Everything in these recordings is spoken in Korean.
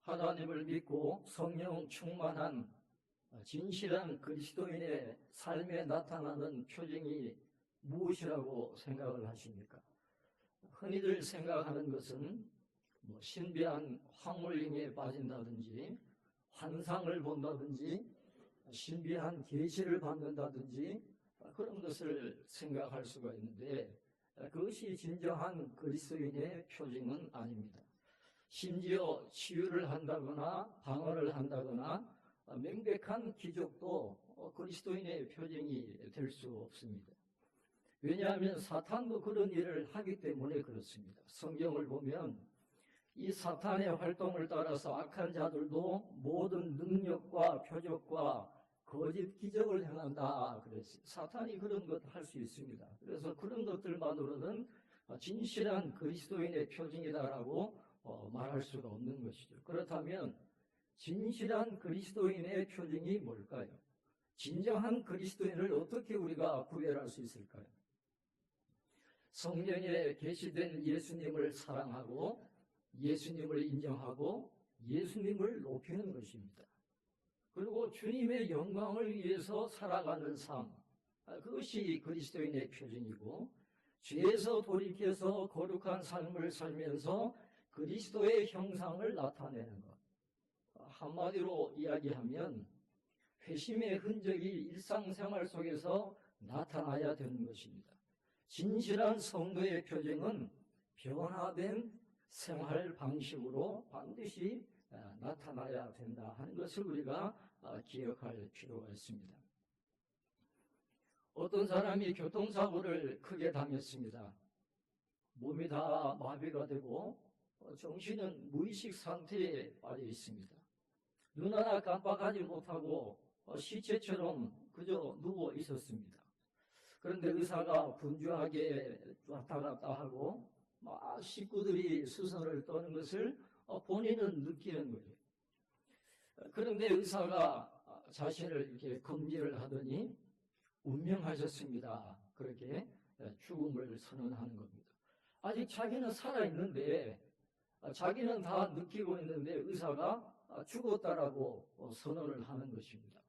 하나님을 믿고 성령 충만한 진실한 그리스도인의 삶에 나타나는 표징이 무엇이라고 생각을 하십니까? 흔히들 생각하는 것은 신비한 황홀림에 빠진다든지 환상을 본다든지 신비한 계시를 받는다든지 그런 것을 생각할 수가 있는데 그것이 진정한 그리스도인의 표징은 아닙니다. 심지어 치유를 한다거나 방언을 한다거나 명백한 기적도 그리스도인의 표징이 될 수 없습니다. 왜냐하면 사탄도 그런 일을 하기 때문에 그렇습니다. 성경을 보면 이 사탄의 활동을 따라서 악한 자들도 모든 능력과 표적과 거짓 기적을 행한다 그랬어요. 사탄이 그런 것 할 수 있습니다. 그래서 그런 것들만으로는 진실한 그리스도인의 표징이다라고 말할 수가 없는 것이죠. 그렇다면 진실한 그리스도인의 표징이 뭘까요? 진정한 그리스도인을 어떻게 우리가 구별할 수 있을까요? 성경에 계시된 예수님을 사랑하고 예수님을 인정하고 예수님을 높이는 것입니다. 그리고 주님의 영광을 위해서 살아가는 삶, 그것이 그리스도인의 표징이고 죄에서 돌이켜서 거룩한 삶을 살면서 그리스도의 형상을 나타내는 것. 한마디로 이야기하면 회심의 흔적이 일상생활 속에서 나타나야 되는 것입니다. 진실한 성도의 표징은 변화된 생활 방식으로 반드시 나타나야 된다 하는 것을 우리가 기억할 필요가 있습니다. 어떤 사람이 교통사고를 크게 당했습니다. 몸이 다 마비가 되고 정신은 무의식 상태에 빠져 있습니다. 눈 하나 깜빡하지 못하고 시체처럼 그저 누워 있었습니다. 그런데 의사가 분주하게 왔다 갔다 하고 막 식구들이 수선을 떠는 것을 본인은 느끼는 거예요. 그런데 의사가 자신을 이렇게 검지를 하더니 운명하셨습니다. 그렇게 죽음을 선언하는 겁니다. 아직 자기는 살아있는데 자기는 다 느끼고 있는데 의사가 죽었다라고 선언을 하는 것입니다.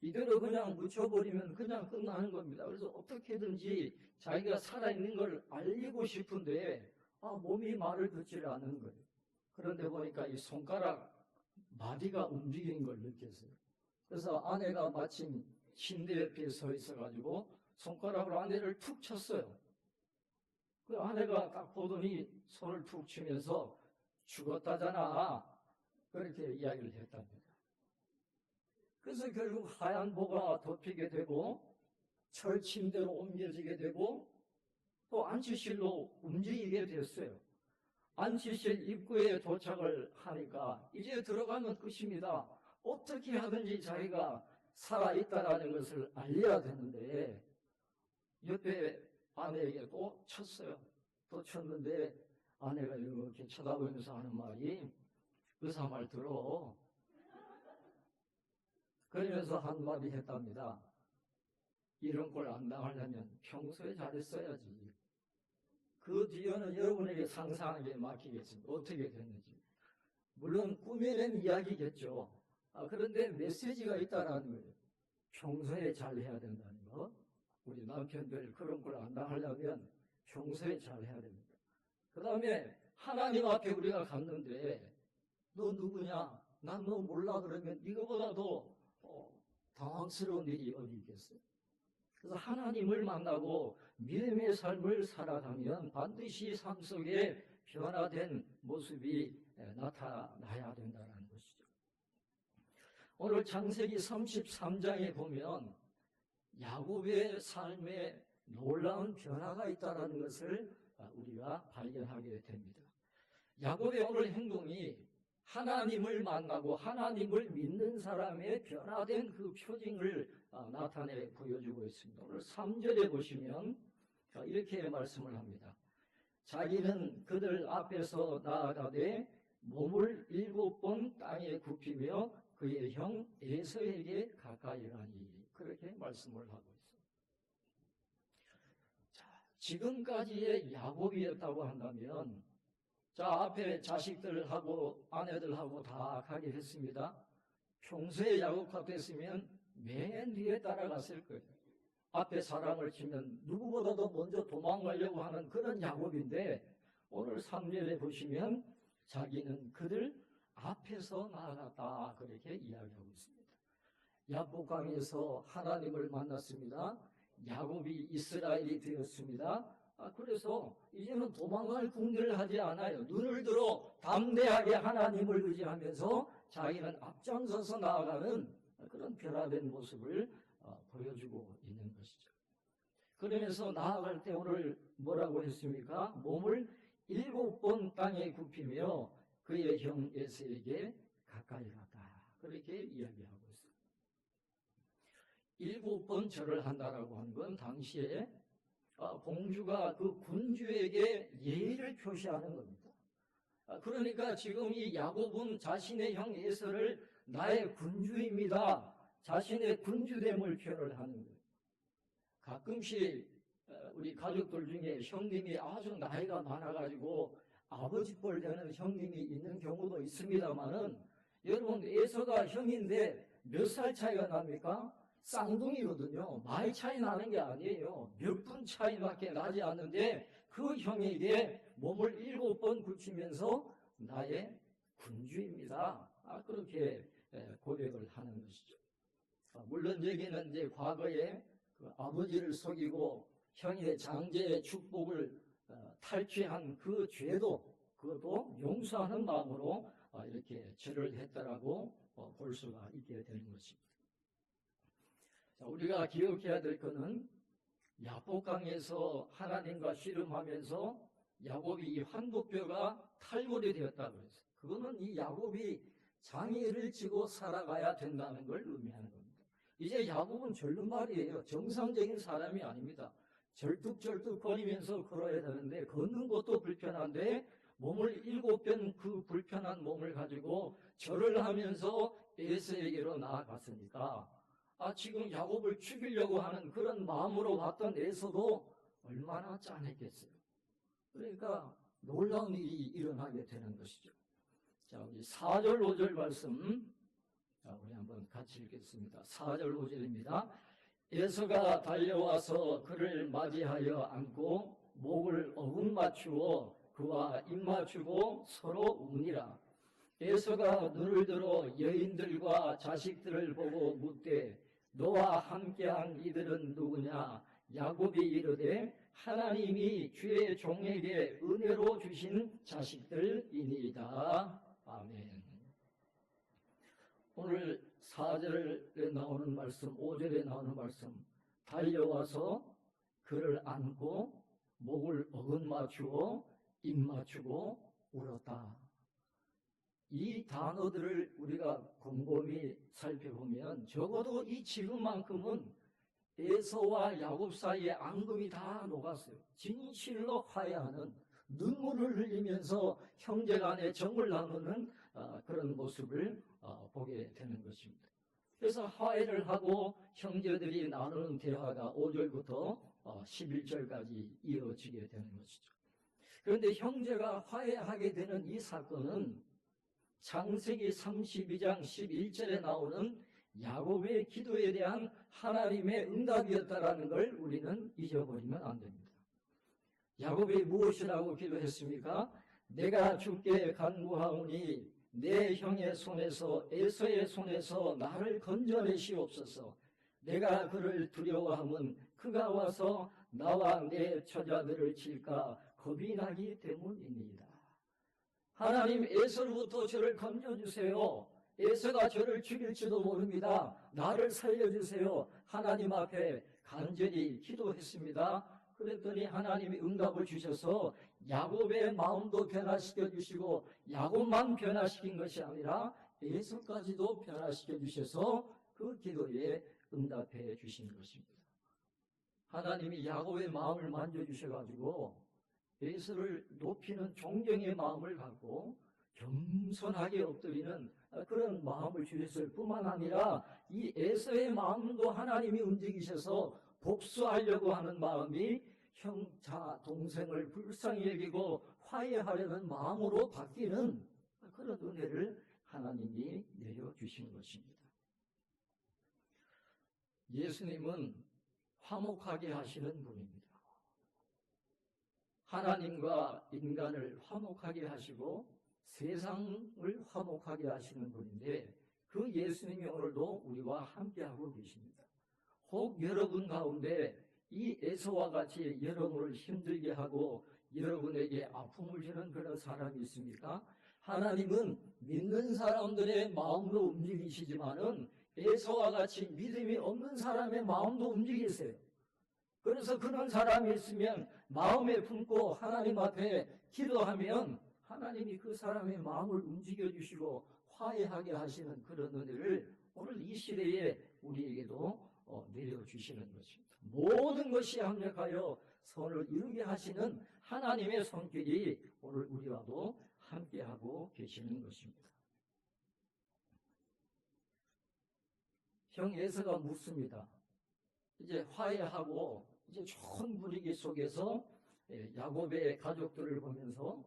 이대로 그냥 묻혀버리면 그냥 끝나는 겁니다. 그래서 어떻게든지 자기가 살아있는 걸 알리고 싶은데 몸이 말을 듣지를 않는 거예요. 그런데 보니까 이 손가락 마디가 움직이는 걸 느꼈어요. 그래서 아내가 마침 침대 옆에 서 있어가지고 손가락으로 아내를 툭 쳤어요. 그 아내가 딱 보더니 손을 툭 치면서 죽었다잖아. 그렇게 이야기를 했답니다. 그래서 결국 하얀 모가 덮이게 되고 철 침대로 옮겨지게 되고 또 안치실로 움직이게 됐어요. 안치실 입구에 도착을 하니까 이제 들어가면 끝입니다. 어떻게 하든지 자기가 살아있다라는 것을 알려야 되는데 옆에 아내에게 또 쳤어요. 또 쳤는데 아내가 이렇게 쳐다보면서 하는 말이 의사 말 들어. 그러면서 한마디 했답니다. 이런 걸 안 당하려면 평소에 잘했어야지. 그 뒤에는 여러분에게 상상하게 맡기겠습니다. 어떻게 됐는지. 물론 꾸며낸 이야기겠죠. 그런데 메시지가 있다는 거예요. 평소에 잘해야 된다는 거. 우리 남편들 그런 걸 안 당하려면 평소에 잘해야 됩니다. 그 다음에 하나님 앞에 우리가 갔는데 너 누구냐? 난 너 몰라 그러면 이거보다 더 당황스러운 일이 어디 있겠어요? 그래서 하나님을 만나고 믿음의 삶을 살아가면 반드시 삶 속에 변화된 모습이 나타나야 된다는 것이죠. 오늘 창세기 33장에 보면 야곱의 삶에 놀라운 변화가 있다는 것을 우리가 발견하게 됩니다. 야곱의 오늘 행동이 하나님을 만나고 하나님을 믿는 사람의 변화된 그 표징을 나타내 보여주고 있습니다. 오늘 3절에 보시면 이렇게 말씀을 합니다. 자기는 그들 앞에서 나아가되 몸을 7번 땅에 굽히며 그의 형 에서에게 가까이 가니 그렇게 말씀을 하고 있습니다. 자, 지금까지의 야곱이었다고 한다면 자, 앞에 자식들하고 아내들하고 다 가게 했습니다. 평소에 야곱 같았으면 맨 뒤에 따라갔을 거예요. 앞에 사람을 치면 누구보다도 먼저 도망가려고 하는 그런 야곱인데, 오늘 3절에 보시면 자기는 그들 앞에서 나아갔다, 그렇게 이야기하고 있습니다. 야복강에서 하나님을 만났습니다. 야곱이 이스라엘이 되었습니다. 그래서 이제는 도망갈 궁리를 하지 않아요. 눈을 들어 담대하게 하나님을 의지하면서 자기는 앞장서서 나아가는 그런 변화된 모습을 보여주고 있는 것이죠. 그러면서 나아갈 때 오늘 뭐라고 했습니까? 몸을 7번 땅에 굽히며 그의 형 에서에게 가까이 갔다, 그렇게 이야기하고 있습니다. 7번 절을 한다라고 하는 건 당시에 공주가 그 군주에게 예의를 표시하는 겁니다. 그러니까 지금 이 야곱은 자신의 형 에서를 나의 군주입니다, 자신의 군주됨을 표현을 하는 거예요. 가끔씩 우리 가족들 중에 형님이 아주 나이가 많아가지고 아버지 뻘 되는 형님이 있는 경우도 있습니다만은, 여러분 에서가 형인데 몇 살 차이가 납니까? 쌍둥이거든요. 많이 차이 나는 게 아니에요. 몇 분 차이밖에 나지 않는데 그 형에게 몸을 7번 굽히면서 나의 군주입니다, 그렇게 고백을 하는 것이죠. 물론 여기는 이제 과거에 그 아버지를 속이고 형의 장제의 축복을 탈취한 그 죄도, 그것도 용서하는 마음으로 이렇게 절을 했다라고 볼 수가 있게 되는 것입니다. 자, 우리가 기억해야 될 것은 야복강에서 하나님과 씨름하면서 야곱이 이 환복뼈가 탈골이 되었다고 했어요. 그거는 이 야곱이 장애를 지고 살아가야 된다는 걸 의미하는 겁니다. 이제 야곱은 절름발이에요. 정상적인 사람이 아닙니다. 절뚝절뚝 거리면서 걸어야 되는데 걷는 것도 불편한데 몸을 7번 그 불편한 몸을 가지고 절을 하면서 에서에게로 나아갔으니까, 지금 야곱을 죽이려고 하는 그런 마음으로 왔던 에서도 얼마나 짠했겠어요. 그러니까 놀라운 일이 일어나게 되는 것이죠. 자, 우리 4절 5절 말씀, 우리 한번 같이 읽겠습니다. 4절 5절입니다. 에서가 달려와서 그를 맞이하여 안고 목을 어긋맞추어 그와 입맞추고 서로 우니라. 에서가 눈을 들어 여인들과 자식들을 보고 묻되 너와 함께한 이들은 누구냐? 야곱이 이르되 하나님이 주의 종에게 은혜로 주신 자식들이니이다. 아멘. 오늘 4절에 나오는 말씀, 5절에 나오는 말씀, 달려와서 그를 안고 목을 어긋맞추어 입맞추고 울었다. 이 단어들을 우리가 곰곰이 살펴보면 적어도 이 지금만큼은 에서와 야곱 사이에 앙금이 다 녹았어요. 진실로 화해하는, 눈물을 흘리면서 형제간에 정을 나누는 그런 모습을 보게 되는 것입니다. 그래서 화해를 하고 형제들이 나누는 대화가 5절부터 11절까지 이어지게 되는 것이죠. 그런데 형제가 화해하게 되는 이 사건은 창세기 32장 11절에 나오는 야곱의 기도에 대한 하나님의 응답이었다라는 걸 우리는 잊어버리면 안 됩니다. 야곱이 무엇이라고 기도했습니까? 내가 주께 간구하오니 내 형의 손에서 에서의 손에서 나를 건져내시옵소서. 내가 그를 두려워함은 그가 와서 나와 내 처자들을 칠까 겁이 나기 때문입니다. 하나님, 에서로부터 저를 건져주세요. 에서가 저를 죽일지도 모릅니다. 나를 살려주세요. 하나님 앞에 간절히 기도했습니다. 그랬더니 하나님이 응답을 주셔서 야곱의 마음도 변화시켜 주시고 야곱만 변화시킨 것이 아니라 에서까지도 변화시켜 주셔서 그 기도에 응답해 주신 것입니다. 하나님이 야곱의 마음을 만져주셔가지고 에서를 높이는 존경의 마음을 갖고 겸손하게 엎드리는 그런 마음을 주셨을 뿐만 아니라 이 에서의 마음도 하나님이 움직이셔서 복수하려고 하는 마음이 형자 동생을 불쌍히 여기고 화해하려는 마음으로 바뀌는 그런 은혜를 하나님이 내려주신 것입니다. 예수님은 화목하게 하시는 분입니다. 하나님과 인간을 화목하게 하시고 세상을 화목하게 하시는 분인데 그 예수님이 오늘도 우리와 함께하고 계십니다. 혹 여러분 가운데 이 에서와 같이 여러분을 힘들게 하고 여러분에게 아픔을 주는 그런 사람이 있습니까? 하나님은 믿는 사람들의 마음도 움직이시지만은 에서와 같이 믿음이 없는 사람의 마음도 움직이세요. 그래서 그런 사람이 있으면 마음에 품고 하나님 앞에 기도하면 하나님이 그 사람의 마음을 움직여 주시고 화해하게 하시는 그런 은혜를 오늘 이 시대에 우리에게도 내려주시는 것입니다. 모든 것이 합력하여 선을 이루게 하시는 하나님의 손길이 오늘 우리와도 함께하고 계시는 것입니다. 형 에서가 묻습니다. 이제 화해하고 이제 좋은 분위기 속에서 야곱의 가족들을 보면서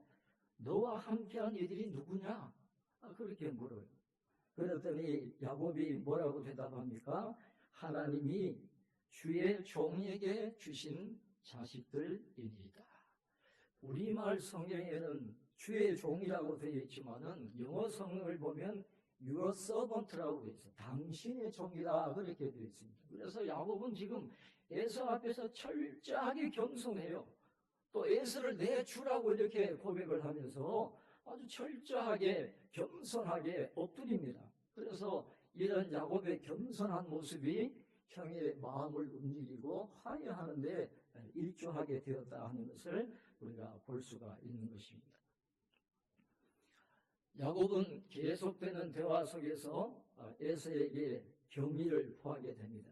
너와 함께한 이들이 누구냐? 그렇게 물어요. 그랬더니 야곱이 뭐라고 대답합니까? 하나님이 주의 종에게 주신 자식들이니이다. 우리말 성경에는 주의 종이라고 되어 있지만은 영어 성경을 보면 your servant라고 되어 있어요. 당신의 종이다 그렇게 되어 있습니다. 그래서 야곱은 지금 에서 앞에서 철저하게 겸손해요. 또 에서를 내 주라고 이렇게 고백을 하면서 아주 철저하게 겸손하게 엎드립니다. 그래서 이런 야곱의 겸손한 모습이 형의 마음을 움직이고 화해하는데 일조하게 되었다 하는 것을 우리가 볼 수가 있는 것입니다. 야곱은 계속되는 대화 속에서 에서에게 경의를 표하게 됩니다.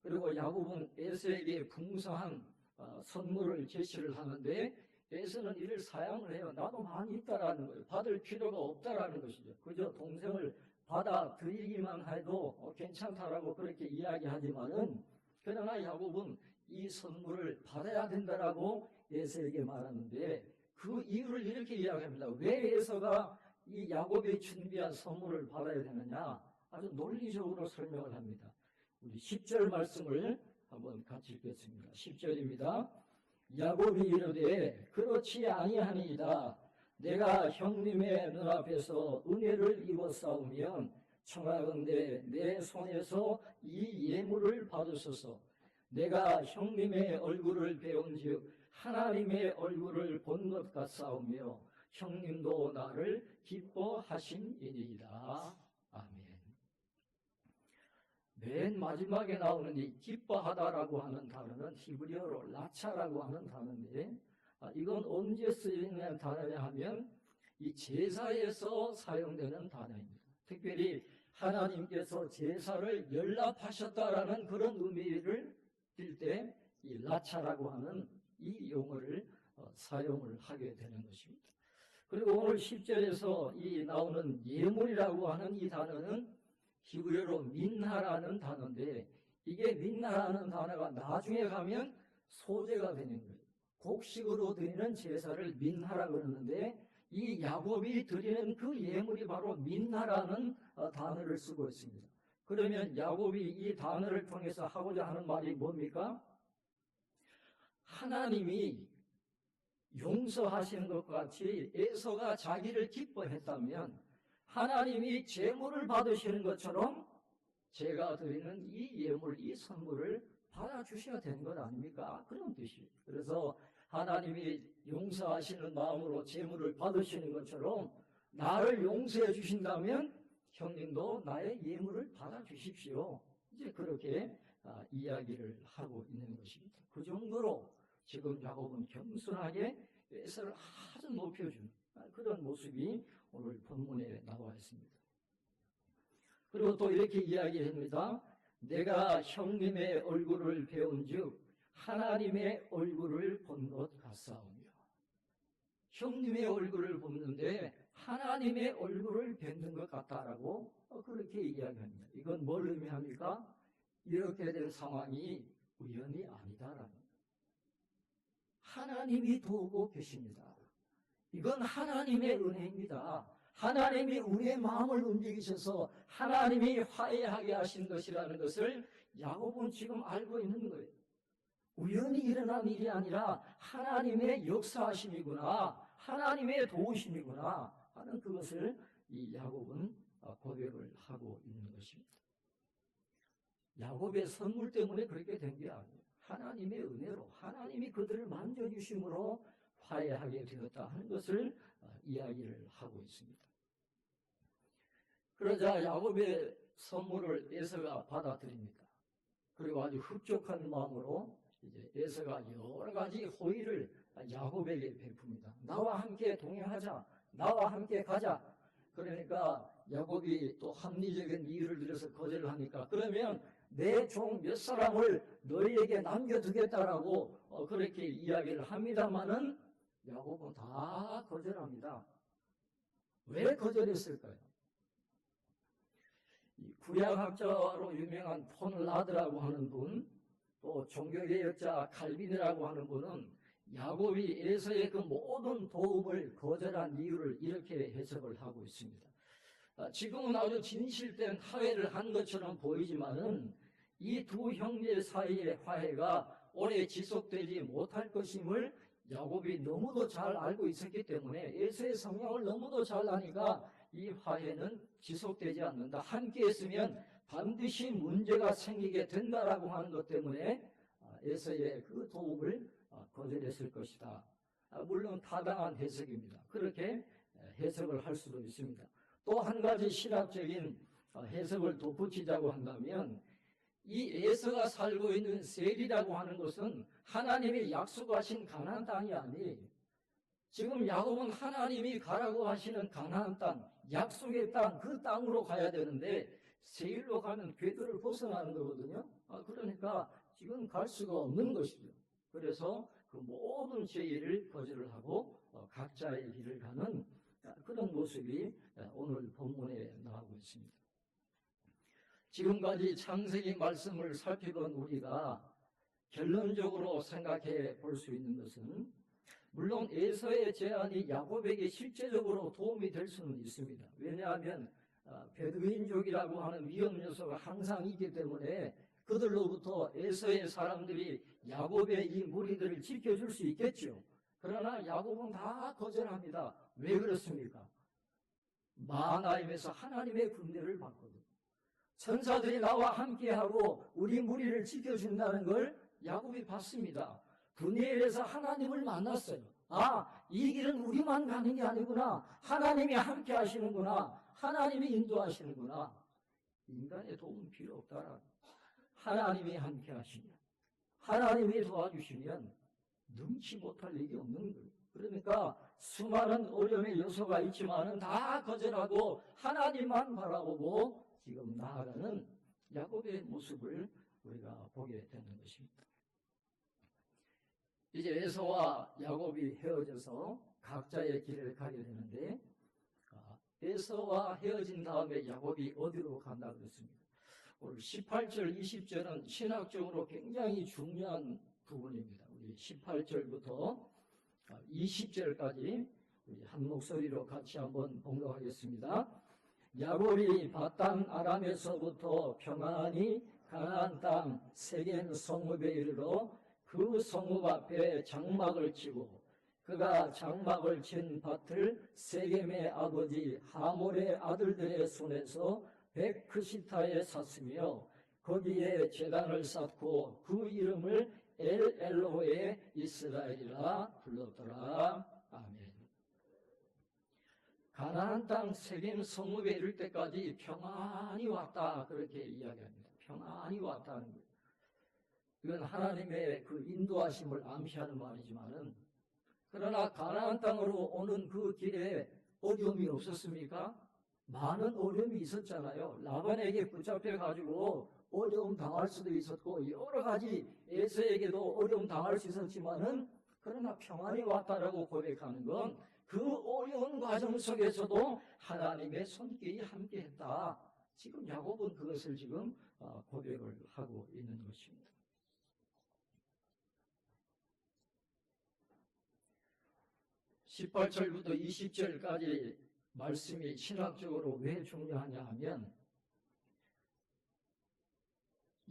그리고 야곱은 에서에게 풍성한 선물을 제시를 하는데 에서는 이를 사양을 해요. 나도 많이 있다라는 거예요. 받을 필요가 없다라는 것이죠. 그저 동생을 받아들이기만 해도 괜찮다라고 그렇게 이야기하지만은 그러나 야곱은 이 선물을 받아야 된다라고 에서에게 말하는데 그 이유를 이렇게 이야기합니다. 왜 에서가 이 야곱이 준비한 선물을 받아야 되느냐? 아주 논리적으로 설명을 합니다. 우리 10절 말씀을 한번 같이 읽겠습니다. 10절입니다. 야곱이 이르되 그렇지 아니하니이다. 내가 형님의 눈앞에서 은혜를 입었사오면 청하건대 내 손에서 이 예물을 받으소서. 내가 형님의 얼굴을 배운즉 하나님의 얼굴을 본 것 같사오며 형님도 나를 기뻐하심이니이다. 아멘. 맨 마지막에 나오는 이 기뻐하다라고 하는 단어는 히브리어로 라차라고 하는 단어인데 이건 언제 쓰이는 단어냐 하면 이 제사에서 사용되는 단어입니다. 특별히 하나님께서 제사를 연락하셨다라는 그런 의미를 띌 때 이 라차라고 하는 이 용어를 사용을 하게 되는 것입니다. 그리고 오늘 10절에서 이 나오는 예물이라고 하는 이 단어는 히브리어로 민하라는 단어인데 이게 민하라는 단어가 나중에 가면 소제가 되는 거예요. 곡식으로 드리는 제사를 민하라고 그러는데 이 야곱이 드리는 그 예물이 바로 민하라는 단어를 쓰고 있습니다. 그러면 야곱이 이 단어를 통해서 하고자 하는 말이 뭡니까? 하나님이 용서하시는 것과 같이 에서가 자기를 기뻐했다면 하나님이 제물을 받으시는 것처럼 제가 드리는 이 예물, 이 선물을 받아주셔야 되는 것 아닙니까? 그런 뜻이에요. 그래서 하나님이 용서하시는 마음으로 제물을 받으시는 것처럼 나를 용서해 주신다면 형님도 나의 예물을 받아주십시오. 이제 그렇게 이야기를 하고 있는 것입니다. 그 정도로 지금 야곱은 겸손하게 에서를 아주 높여주는 그런 모습이 오늘 본문에 나와 있습니다. 그리고 또 이렇게 이야기합니다. 내가 형님의 얼굴을 배운즉 하나님의 얼굴을 본 것 같사오며 형님의 얼굴을 보는데 하나님의 얼굴을 뵙는 것 같다라고 그렇게 이야기합니다. 이건 뭘 의미합니까? 이렇게 된 상황이 우연이 아니다라는 거예요. 하나님이 도우고 계십니다. 이건 하나님의 은혜입니다. 하나님이 우리의 마음을 움직이셔서 하나님이 화해하게 하신 것이라는 것을 야곱은 지금 알고 있는 거예요. 우연히 일어난 일이 아니라 하나님의 역사하심이구나, 하나님의 도우심이구나 하는 그것을 이 야곱은 고백을 하고 있는 것입니다. 야곱의 선물 때문에 그렇게 된 게 아니에요. 하나님의 은혜로, 하나님이 그들을 만져주심으로 화해하게 되었다 하는 것을 이야기를 하고 있습니다. 그러자 야곱의 선물을 에서가 받아들입니다. 그리고 아주 흡족한 마음으로 이제 에서가 여러 가지 호의를 야곱에게 베풉니다. 나와 함께 동행하자, 나와 함께 가자. 그러니까 야곱이 또 합리적인 이유를 들어서 거절을 하니까, 그러면 내 종 몇 사람을 너희에게 남겨두겠다라고 그렇게 이야기를 합니다마는 야곱은 다 거절합니다. 왜 거절했을까요? 구약학자로 유명한 폰 라드라고 하는 분, 또 종교개혁자 칼빈이라고 하는 분은 야곱이 에서의 그 모든 도움을 거절한 이유를 이렇게 해석을 하고 있습니다. 지금은 아주 진실된 화해를 한 것처럼 보이지만은 이 두 형제 사이의 화해가 오래 지속되지 못할 것임을 야곱이 너무도 잘 알고 있었기 때문에, 에서의 성향을 너무도 잘 아니까 이 화해는 지속되지 않는다, 함께 했으면 반드시 문제가 생기게 된다라고 하는 것 때문에 에서의 그 도움을 거절했을 것이다. 물론 타당한 해석입니다. 그렇게 해석을 할 수도 있습니다. 또 한 가지 신학적인 해석을 덧붙이자고 한다면, 이 에서가 살고 있는 셀이라고 하는 것은 하나님이 약속하신 가나안 땅이 아니에요. 지금 야곱은 하나님이 가라고 하시는 가나안 땅, 약속의 땅, 그 땅으로 가야 되는데 세일로 가면 궤도를 벗어나는 거거든요. 그러니까 지금 갈 수가 없는 것이죠. 그래서 그 모든 제의를 거절을 하고 각자의 길을 가는 그런 모습이 오늘 본문에 나오고 있습니다. 지금까지 창세기 말씀을 살펴본 우리가 결론적으로 생각해 볼 수 있는 것은, 물론 에서의 제안이 야곱에게 실제적으로 도움이 될 수는 있습니다. 왜냐하면 베두인족이라고 하는 위험 요소가 항상 있기 때문에 그들로부터 에서의 사람들이 야곱의 이 무리들을 지켜줄 수 있겠죠. 그러나 야곱은 다 거절합니다. 왜 그렇습니까? 마하나임에서 하나님의 군대를 봤거든요. 천사들이 나와 함께하고 우리 무리를 지켜준다는 걸 야곱이 봤습니다. 분이엘에서 하나님을 만났어요. 이 길은 우리만 가는 게 아니구나. 하나님이 함께 하시는구나. 하나님이 인도하시는구나. 인간의 도움 필요 없다라. 하나님이 함께 하시면, 하나님이 도와주시면 능치 못할 일이 없는 거예요. 그러니까 수많은 어려움의 요소가 있지만은 다 거절하고 하나님만 바라보고 지금 나아가는 야곱의 모습을 우리가 보게 되는 것입니다. 이제 에서와 야곱이 헤어져서 각자의 길을 가게 되는데, 에서와 헤어진 다음에 야곱이 어디로 간다 그랬습니다. 오늘 18절, 20절은 신학적으로 굉장히 중요한 부분입니다. 우리 18절부터 20절까지 우리 한 목소리로 같이 한번 봉독하겠습니다. 야곱이 바단 아람에서부터 평안히 가나안 땅 세겜 성읍에 이르러 그 성읍 앞에 장막을 치고, 그가 장막을 친 밭을 세겜의 아버지 하몰의 아들들의 손에서 베크시타에 샀으며 거기에 제단을 쌓고 그 이름을 엘로헤 이스라엘이라 불렀더라. 아멘. 가나안 땅 세겜 성읍에 이를 때까지 평안히 왔다, 그렇게 이야기합니다. 평안히 왔다는 거예요. 이건 하나님의 그 인도하심을 암시하는 말이지만은, 그러나 가나안 땅으로 오는 그 길에 어려움이 없었습니까? 많은 어려움이 있었잖아요. 라반에게 붙잡혀가지고 어려움 당할 수도 있었고, 여러 가지 에서에게도 어려움 당할 수 있었지만은, 그러나 평안히 왔다라고 고백하는 건 그 어려운 과정 속에서도 하나님의 손길이 함께했다. 지금 야곱은 그것을 지금 고백을 하고 있는 것입니다. 18절부터 20절까지 말씀이 신학적으로 왜 중요하냐 하면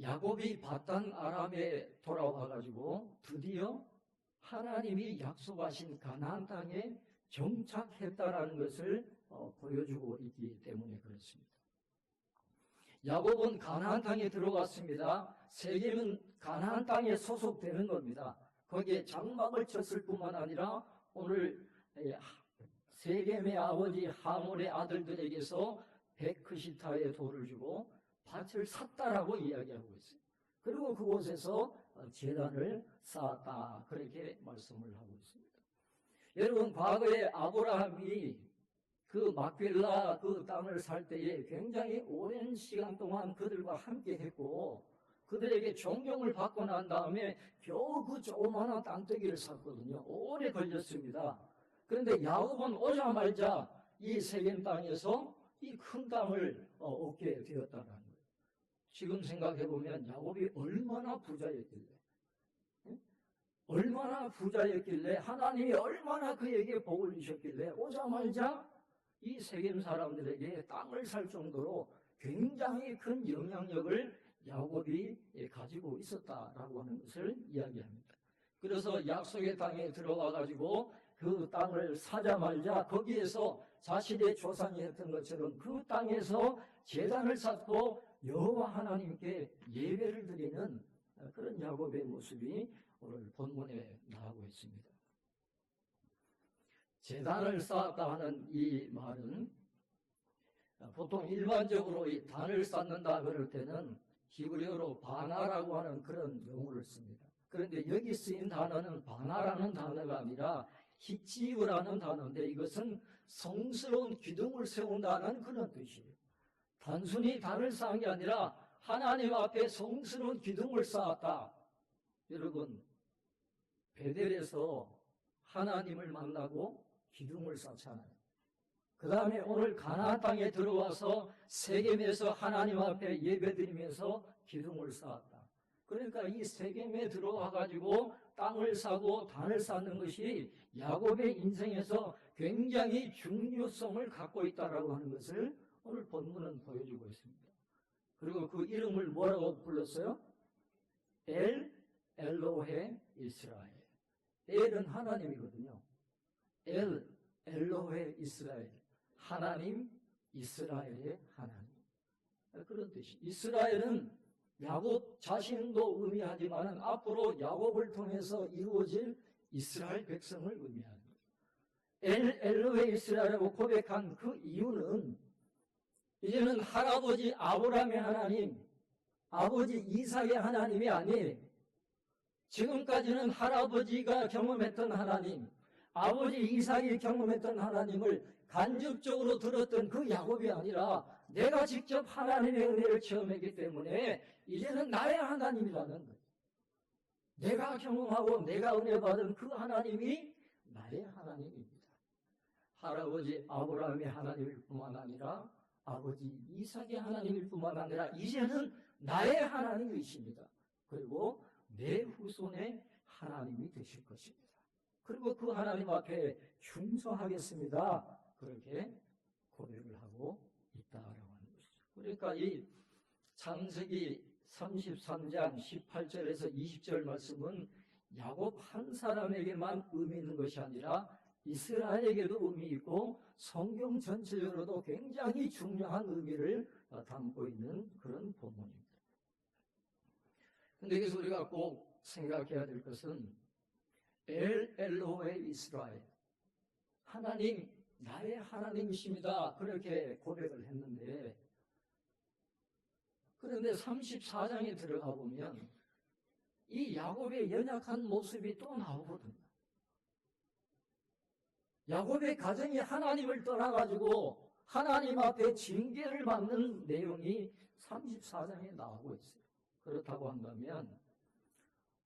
야곱이 바단 아람에 돌아와가지고 드디어 하나님이 약속하신 가나안 땅에 정착했다라는 것을 보여주고 있기 때문에 그렇습니다. 야곱은 가나안 땅에 들어갔습니다. 세겜은 가나안 땅에 소속되는 겁니다. 거기에 장막을 쳤을 뿐만 아니라 오늘 세겜의 아버지 하몰의 아들들에게서 베크시타의 돌을 주고 밭을 샀다라고 이야기하고 있어요. 그리고 그곳에서 제단을 쌓았다, 그렇게 말씀을 하고 있습니다. 여러분, 과거에 아브라함이 그 막벨라 그 땅을 살 때에 굉장히 오랜 시간 동안 그들과 함께 했고 그들에게 존경을 받고 난 다음에 겨우 그 조그마한 땅덩이를 샀거든요. 오래 걸렸습니다. 그런데 야곱은 오자마자 이 세겜 땅에서 이 큰 땅을 얻게 되었다는 거예요. 지금 생각해보면 야곱이 얼마나 부자였길래, 얼마나 부자였길래, 하나님이 얼마나 그에게 복을 주셨길래 오자마자 이 세겜 사람들에게 땅을 살 정도로 굉장히 큰 영향력을 야곱이 가지고 있었다라고 하는 것을 이야기합니다. 그래서 약속의 땅에 들어와 가지고 그 땅을 사자마자 거기에서 자신의 조상이 했던 것처럼 그 땅에서 제단을 쌓고 여호와 하나님께 예배를 드리는 그런 야곱의 모습이 오늘 본문에 나오고 있습니다. 제단을 쌓았다 하는 이 말은 보통 일반적으로 이 단을 쌓는다 그럴 때는 히브리어로 바나라고 하는 그런 용어를 씁니다. 그런데 여기 쓰인 단어는 바나라는 단어가 아니라 히치브라는 단어인데 이것은 성스러운 기둥을 세운다는 그런 뜻이에요. 단순히 단을 쌓은 게 아니라 하나님 앞에 성스러운 기둥을 쌓았다. 여러분, 베델에서 하나님을 만나고 기둥을 쌓잖아요. 그 다음에 오늘 가나안 땅에 들어와서 세겜에서 하나님 앞에 예배드리면서 기둥을 쌓았다. 그러니까 이 세겜에 들어와 가지고 땅을 사고 단을 쌓는 것이 야곱의 인생에서 굉장히 중요성을 갖고 있다라고 하는 것을 오늘 본문은 보여주고 있습니다. 그리고 그 이름을 뭐라고 불렀어요? 엘로헤 이스라엘. 엘은 하나님이거든요. 엘로헤 이스라엘. 하나님, 이스라엘의 하나님. 그런 뜻이. 이스라엘은 야곱 자신도 의미하지만 앞으로 야곱을 통해서 이루어질 이스라엘 백성을 의미하는 거예요. 엘로헤 이스라엘이라고 고백한 그 이유는 이제는 할아버지 아브라함의 하나님, 아버지 이삭의 하나님이 아니에요. 지금까지는 할아버지가 경험했던 하나님, 아버지 이삭이 경험했던 하나님을 간접적으로 들었던 그 야곱이 아니라 내가 직접 하나님의 은혜를 체험했기 때문에 이제는 나의 하나님이라는 거예요. 내가 경험하고 내가 은혜 받은 그 하나님이 나의 하나님입니다. 할아버지 아브라함의 하나님일 뿐만 아니라 아버지 이삭의 하나님일 뿐만 아니라 이제는 나의 하나님이십니다. 그리고 내 후손의 하나님이 되실 것입니다. 그리고 그 하나님 앞에 충성하겠습니다. 그렇게 고백을 하고 있다라고 하는 것이죠. 그러니까 이 창세기 33장 18절에서 20절 말씀은 야곱 한 사람에게만 의미 있는 것이 아니라 이스라엘에게도 의미 있고 성경 전체적으로도 굉장히 중요한 의미를 담고 있는 그런 본문입니다. 그런데 여기서 우리가 꼭 생각해야 될 것은 엘로헤 이스라엘, 하나님 나의 하나님이십니다. 그렇게 고백을 했는데, 그런데 34장에 들어가 보면 이 야곱의 연약한 모습이 또 나오거든요. 야곱의 가정이 하나님을 떠나가지고 하나님 앞에 징계를 받는 내용이 34장에 나오고 있어요. 그렇다고 한다면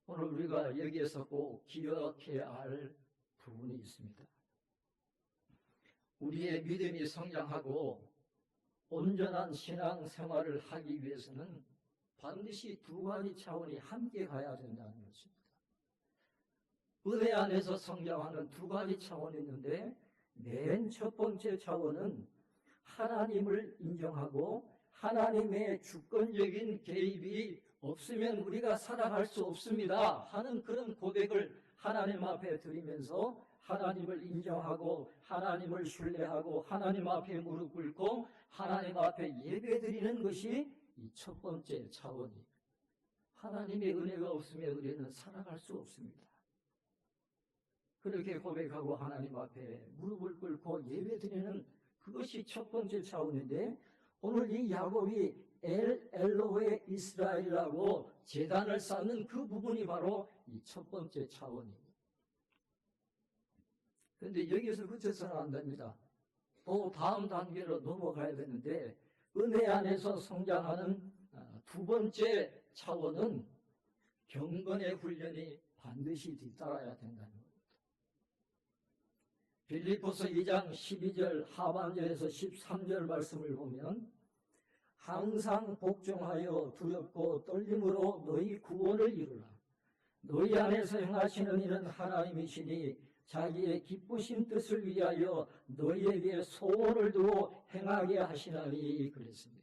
오늘 우리가 여기에서 꼭 기억해야 할 부분이 있습니다. 우리의 믿음이 성장하고 온전한 신앙 생활을 하기 위해서는 반드시 두 가지 차원이 함께 가야 된다는 것입니다. 은혜 안에서 성장하는 두 가지 차원이 있는데, 맨 첫 번째 차원은 하나님을 인정하고 하나님의 주권적인 개입이 없으면 우리가 살아갈 수 없습니다 하는 그런 고백을 하나님 앞에 드리면서 하나님을 인정하고 하나님을 신뢰하고 하나님 앞에 무릎 꿇고 하나님 앞에 예배드리는 것이 이 첫 번째 차원이에요. 하나님의 은혜가 없으면 우리는 살아갈 수 없습니다. 그렇게 고백하고 하나님 앞에 무릎을 꿇고 예배드리는 그것이 첫 번째 차원인데, 오늘 이 야곱이 엘로헤 이스라엘이라고 제단을 쌓는 그 부분이 바로 이 첫 번째 차원입니다. 그런데 여기서 그쳐서는 안 됩니다. 또 다음 단계로 넘어가야 되는데, 은혜 안에서 성장하는 두 번째 차원은 경건의 훈련이 반드시 뒤따라야 된다는 겁니다. 빌립보서 2장 12절 하반절에서 13절 말씀을 보면, 항상 복종하여 두렵고 떨림으로 너희 구원을 이루라. 너희 안에서 행하시는 일은 하나님이시니 자기의 기쁘신 뜻을 위하여 너희에게 소원을 두고 행하게 하시나니 그랬습니다.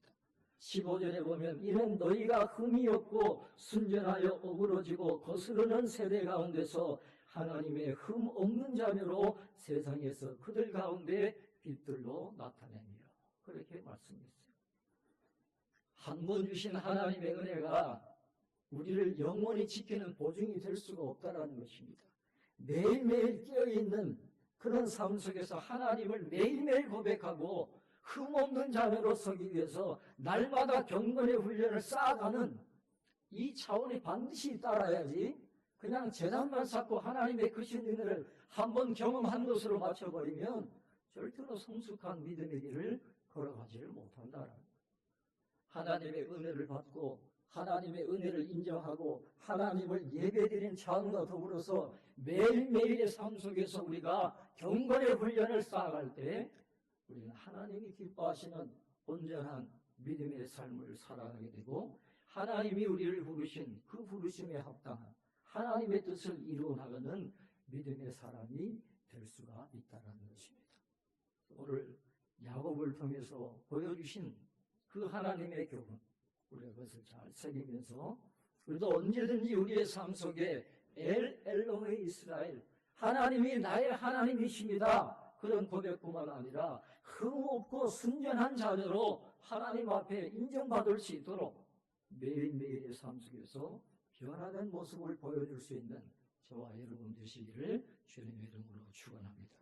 15절에 보면, 이는 너희가 흠이 없고 순전하여 어그러지고 거스르는 세대 가운데서 하나님의 흠 없는 자녀로 세상에서 그들 가운데 빛들로 나타내며, 그렇게 말씀했어요. 한 번 주신 하나님의 은혜가 우리를 영원히 지키는 보증이 될 수가 없다는 것입니다. 매일매일 깨어있는 그런 삶 속에서 하나님을 매일매일 고백하고 흠없는 자녀로 서기 위해서 날마다 경건의 훈련을 쌓아가는 이 차원이 반드시 따라야지, 그냥 제단만 쌓고 하나님의 크신 은혜를 한번 경험한 것으로 맞춰버리면 절대로 성숙한 믿음의 길을 걸어가지를 못한다는 거예요. 하나님의 은혜를 받고 하나님의 은혜를 인정하고 하나님을 예배드리는 차원과 더불어서 매일매일의 삶 속에서 우리가 경건의 훈련을 쌓아갈 때 우리는 하나님이 기뻐하시는 온전한 믿음의 삶을 살아가게 되고, 하나님이 우리를 부르신 그 부르심에 합당한 하나님의 뜻을 이루어 나가는 믿음의 사람이 될 수가 있다는 것입니다. 오늘 야곱을 통해서 보여주신 그 하나님의 교훈, 우리가 그것을 잘 새기면서 우리도 언제든지 우리의 삶 속에 엘로헤 이스라엘, 하나님이 나의 하나님이십니다, 그런 고백뿐만 아니라 흠없고 순전한 자녀로 하나님 앞에 인정받을 수 있도록 매일매일의 삶 속에서 변화된 모습을 보여줄 수 있는 저와 여러분 되시기를 주님의 이름으로 축원합니다.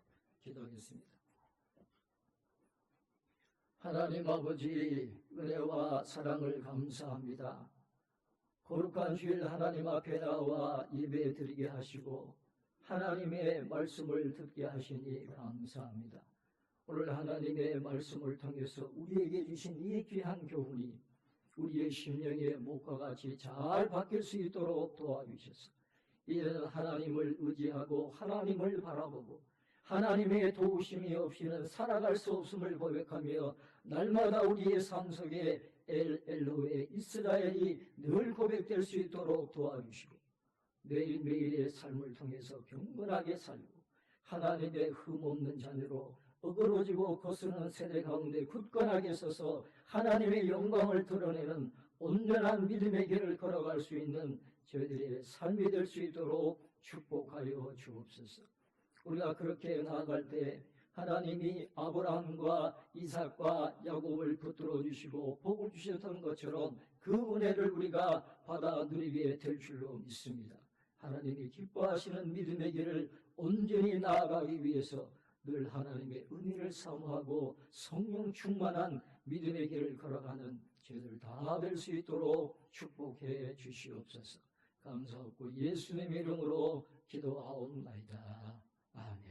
기도하겠습니다. 하나님 아버지, 은혜와 사랑을 감사합니다. 거룩한 주일 하나님 앞에 나와 예배 드리게 하시고 하나님의 말씀을 듣게 하시니 감사합니다. 오늘 하나님의 말씀을 통해서 우리에게 주신 이 귀한 교훈이 우리의 심령의 목과 같이 잘 바뀔 수 있도록 도와주셔서 이제는 하나님을 의지하고 하나님을 바라보고 하나님의 도우심이 없이는 살아갈 수 없음을 고백하며 날마다 우리의 삶 속에 엘로헤 이스라엘이 늘 고백될 수 있도록 도와주시고 매일매일의 삶을 통해서 경건하게 살고 하나님의 흠없는 자녀로 어그러지고 거스르는 세대 가운데 굳건하게 서서 하나님의 영광을 드러내는 온전한 믿음의 길을 걸어갈 수 있는 저희들의 삶이 될 수 있도록 축복하여 주옵소서. 우리가 그렇게 나아갈 때 하나님이 아브라함과 이삭과 야곱을 붙들어 주시고 복을 주셨던 것처럼 그 은혜를 우리가 받아 누리게 될 줄로 믿습니다. 하나님이 기뻐하시는 믿음의 길을 온전히 나아가기 위해서 늘 하나님의 은혜를 사모하고 성령 충만한 믿음의 길을 걸어가는 저희들 다 될 수 있도록 축복해 주시옵소서. 감사하고 예수님의 이름으로 기도하옵나이다. 아멘.